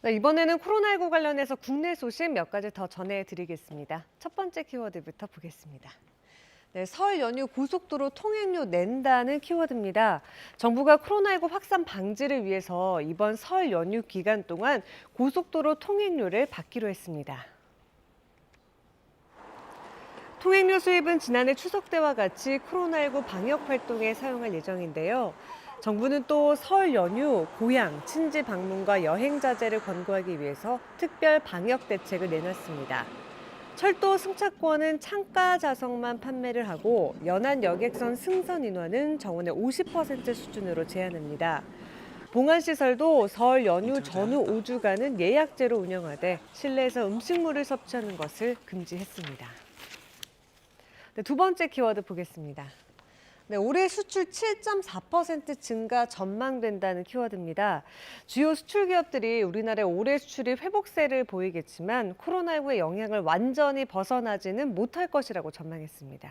네, 이번에는 코로나19 관련해서 국내 소식 몇 가지 더 전해드리겠습니다. 첫 번째 키워드부터 보겠습니다. 네, 설 연휴 고속도로 통행료 낸다는 키워드입니다. 정부가 코로나19 확산 방지를 위해서 이번 설 연휴 기간 동안 고속도로 통행료를 받기로 했습니다. 통행료 수입은 지난해 추석 때와 같이 코로나19 방역 활동에 사용할 예정인데요. 정부는 또 설 연휴 고향, 친지 방문과 여행 자제를 권고하기 위해서 특별 방역 대책을 내놨습니다. 철도 승차권은 창가 좌석만 판매를 하고 연안 여객선 승선 인원은 정원의 50% 수준으로 제한합니다. 봉안시설도 설 연휴 전후 5주간은 예약제로 운영하되 실내에서 음식물을 섭취하는 것을 금지했습니다. 네, 두 번째 키워드 보겠습니다. 네, 올해 수출 7.4% 증가 전망된다는 키워드입니다. 주요 수출 기업들이 우리나라의 올해 수출이 회복세를 보이겠지만 코로나19의 영향을 완전히 벗어나지는 못할 것이라고 전망했습니다.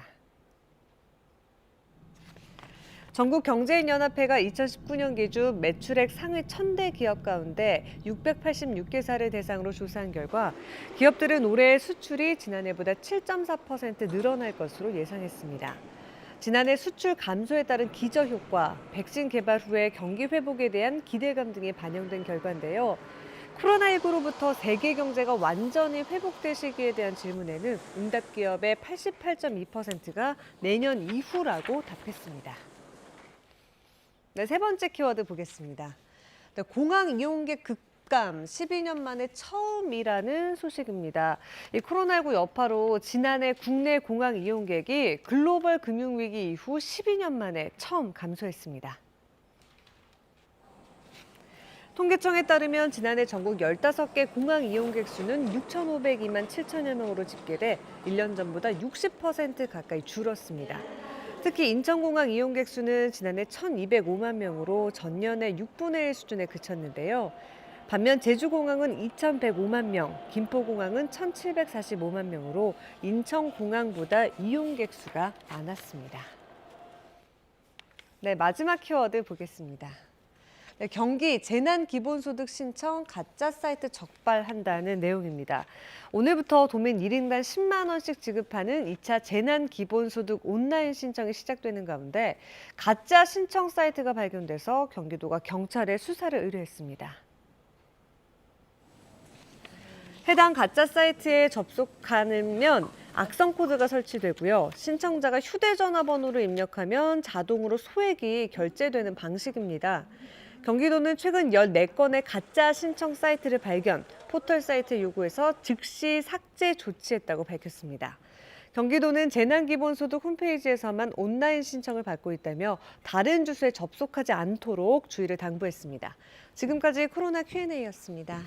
전국경제인연합회가 2019년 기준 매출액 상위 1,000대 기업 가운데 686개사를 대상으로 조사한 결과 기업들은 올해 수출이 지난해보다 7.4% 늘어날 것으로 예상했습니다. 지난해 수출 감소에 따른 기저효과, 백신 개발 후의 경기 회복에 대한 기대감 등이 반영된 결과인데요. 코로나19로부터 세계 경제가 완전히 회복될 시기에 대한 질문에는 응답 기업의 88.2%가 내년 이후라고 답했습니다. 네, 세 번째 키워드 보겠습니다. 네, 공항 이용객 급감 12년 만에 처음이라는 소식입니다. 이 코로나19 여파로 지난해 국내 공항 이용객이 글로벌 금융위기 이후 12년 만에 처음 감소했습니다. 통계청에 따르면 지난해 전국 15개 공항 이용객 수는 6,502만 7천여 명으로 집계돼 1년 전보다 60% 가까이 줄었습니다. 특히 인천공항 이용객 수는 지난해 1,205만 명으로 전년의 6분의 1 수준에 그쳤는데요. 반면 제주공항은 2,105만 명, 김포공항은 1,745만 명으로 인천공항보다 이용객 수가 많았습니다. 네, 마지막 키워드 보겠습니다. 네, 경기 재난기본소득 신청 가짜 사이트 적발한다는 내용입니다. 오늘부터 도민 1인당 10만 원씩 지급하는 2차 재난기본소득 온라인 신청이 시작되는 가운데 가짜 신청 사이트가 발견돼서 경기도가 경찰에 수사를 의뢰했습니다. 해당 가짜 사이트에 접속하면 악성 코드가 설치되고요. 신청자가 휴대전화 번호를 입력하면 자동으로 소액이 결제되는 방식입니다. 경기도는 최근 14건의 가짜 신청 사이트를 발견, 포털 사이트 요구해서 즉시 삭제 조치했다고 밝혔습니다. 경기도는 재난기본소득 홈페이지에서만 온라인 신청을 받고 있다며 다른 주소에 접속하지 않도록 주의를 당부했습니다. 지금까지 코로나 Q&A였습니다.